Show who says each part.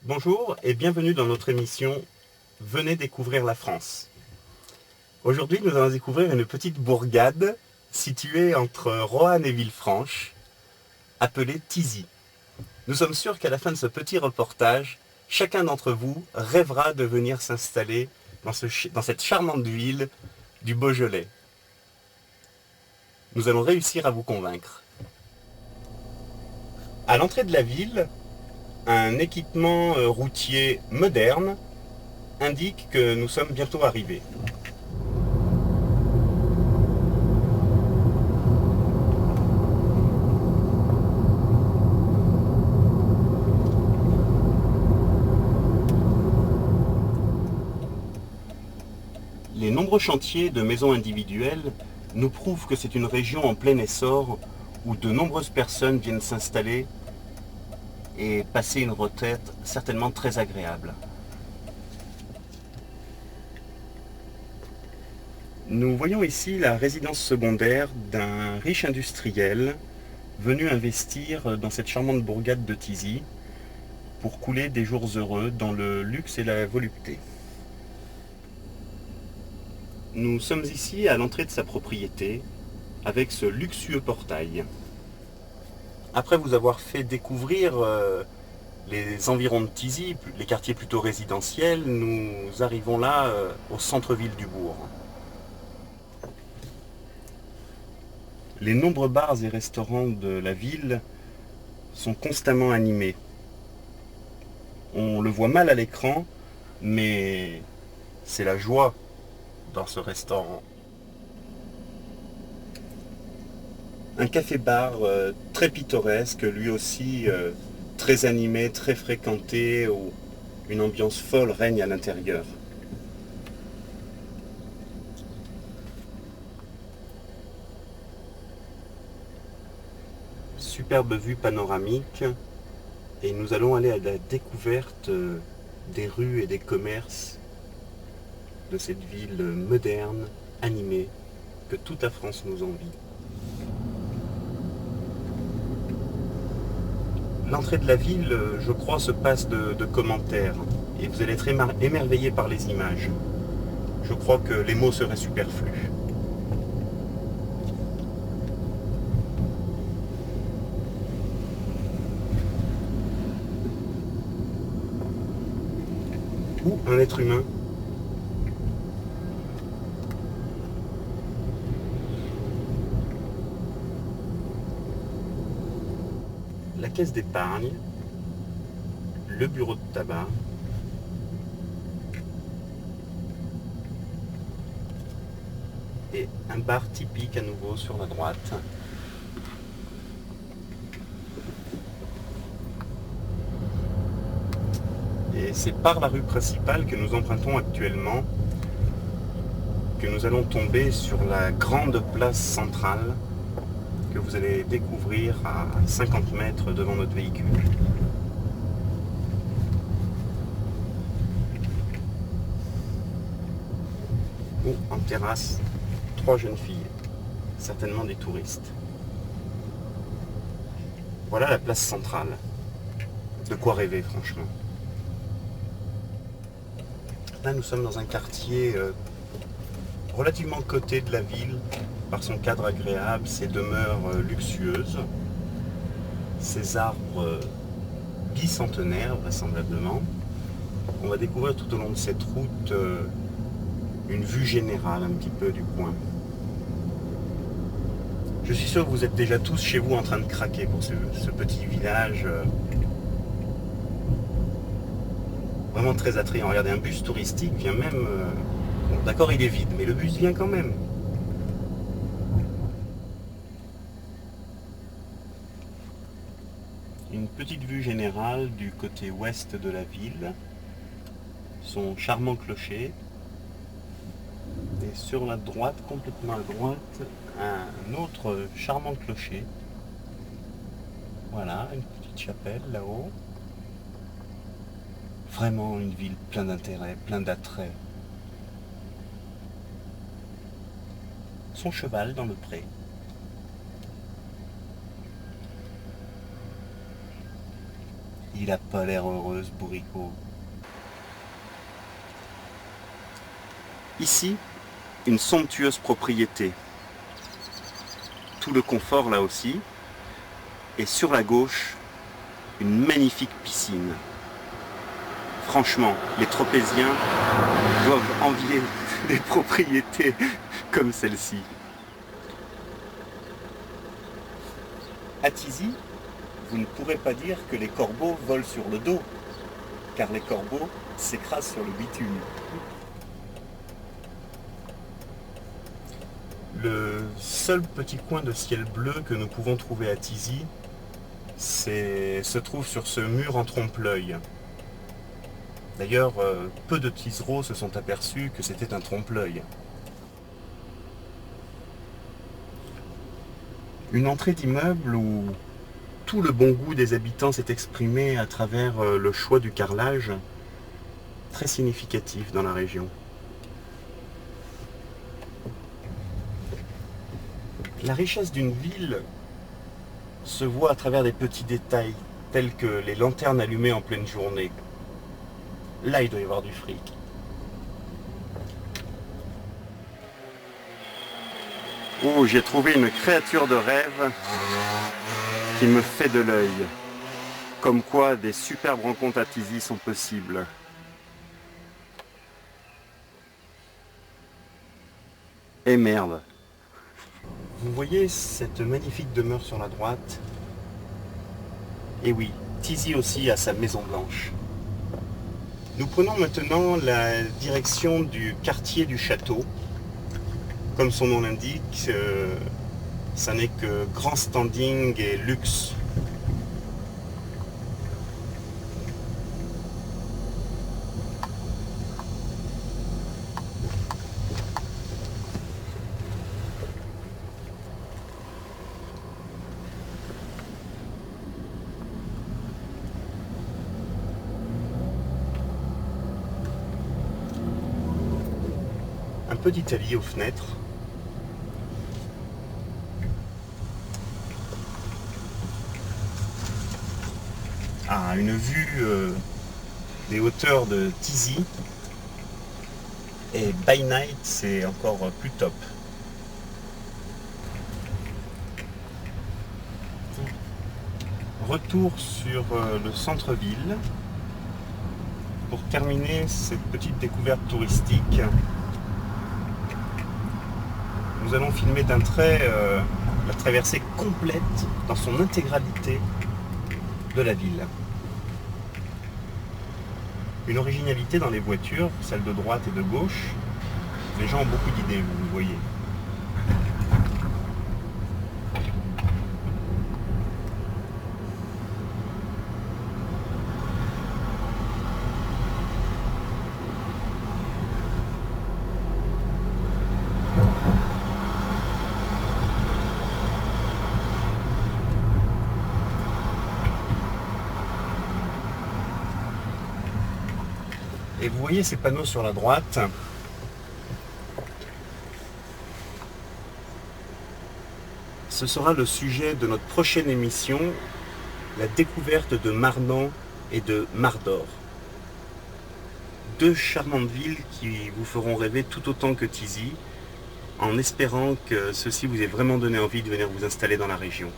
Speaker 1: Bonjour et bienvenue dans notre émission Venez découvrir la France. Aujourd'hui, nous allons découvrir une petite bourgade située entre Roanne et Villefranche, appelée Thizy. Nous sommes sûrs qu'à la fin de ce petit reportage, chacun d'entre vous rêvera de venir s'installer dans cette charmante ville du Beaujolais. Nous allons réussir à vous convaincre. À l'entrée de la ville, un équipement routier moderne indique que nous sommes bientôt arrivés. Les nombreux chantiers de maisons individuelles nous prouvent que c'est une région en plein essor où de nombreuses personnes viennent s'installer et passer une retraite certainement très agréable. Nous voyons ici la résidence secondaire d'un riche industriel venu investir dans cette charmante bourgade de Thizy pour couler des jours heureux dans le luxe et la volupté. Nous sommes ici à l'entrée de sa propriété avec ce luxueux portail. Après vous avoir fait découvrir les environs de Thizy, les quartiers plutôt résidentiels, nous arrivons là au centre-ville du bourg. Les nombreux bars et restaurants de la ville sont constamment animés. On le voit mal à l'écran, mais c'est la joie dans ce restaurant. Un café-bar très pittoresque, lui aussi très animé, très fréquenté, où une ambiance folle règne à l'intérieur. Superbe vue panoramique, et nous allons aller à la découverte des rues et des commerces de cette ville moderne, animée, que toute la France nous envie. L'entrée de la ville, je crois, se passe de commentaires, et vous allez être émerveillés par les images. Je crois que les mots seraient superflus. Ou un être humain. La caisse d'épargne, le bureau de tabac, et un bar typique à nouveau sur la droite. Et c'est par la rue principale que nous empruntons actuellement que nous allons tomber sur la grande place centrale que vous allez découvrir à 50 mètres devant notre véhicule. Où, en terrasse, 3 jeunes filles, certainement des touristes. Voilà la place centrale. De quoi rêver, franchement. Là, nous sommes dans un quartier relativement coté de la ville, par son cadre agréable, ses demeures luxueuses, ses arbres bicentenaires, vraisemblablement. On va découvrir tout au long de cette route une vue générale un petit peu du coin. Je suis sûr que vous êtes déjà tous chez vous en train de craquer pour ce petit village vraiment très attrayant. Regardez, un bus touristique vient même... bon, d'accord, il est vide, mais le bus vient quand même. Une petite vue générale du côté ouest de la ville. Son charmant clocher. Et sur la droite, complètement à droite, un autre charmant clocher. Voilà, une petite chapelle là-haut. Vraiment une ville pleine d'intérêt, plein d'attrait. Son cheval dans le pré. Il a pas l'air heureux, ce bourricot. Ici, une somptueuse propriété. Tout le confort là aussi. Et sur la gauche, une magnifique piscine. Franchement, les Tropéziens doivent envier des propriétés comme celle-ci. À Tizi, vous ne pourrez pas dire que les corbeaux volent sur le dos, car les corbeaux s'écrasent sur le bitume. Le seul petit coin de ciel bleu que nous pouvons trouver à Tizi, se trouve sur ce mur en trompe-l'œil. D'ailleurs, peu de Tizereaux se sont aperçus que c'était un trompe-l'œil. Une entrée d'immeuble où tout le bon goût des habitants s'est exprimé à travers le choix du carrelage, très significatif dans la région. La richesse d'une ville se voit à travers des petits détails, tels que les lanternes allumées en pleine journée. Là, il doit y avoir du fric. Oh, j'ai trouvé une créature de rêve qui me fait de l'œil. Comme quoi, des superbes rencontres à Tizi sont possibles. Et merde. Vous voyez cette magnifique demeure sur la droite? Et oui, Tizi aussi a sa Maison Blanche. Nous prenons maintenant la direction du quartier du château. Comme son nom l'indique, ça n'est que grand standing et luxe. Un peu d'Italie aux fenêtres. Ah, une vue des hauteurs de Tizi. Et by night, c'est encore plus top. Retour sur le centre-ville pour terminer cette petite découverte touristique. Nous allons filmer d'un trait la traversée complète dans son intégralité de la ville. Une originalité dans les voitures, celle de droite et de gauche. Les gens ont beaucoup d'idées, vous le voyez. Et vous voyez ces panneaux sur la droite. Ce sera le sujet de notre prochaine émission, la découverte de Marnan et de Mardor. Deux charmantes villes qui vous feront rêver tout autant que Tizi, en espérant que ceci vous ait vraiment donné envie de venir vous installer dans la région.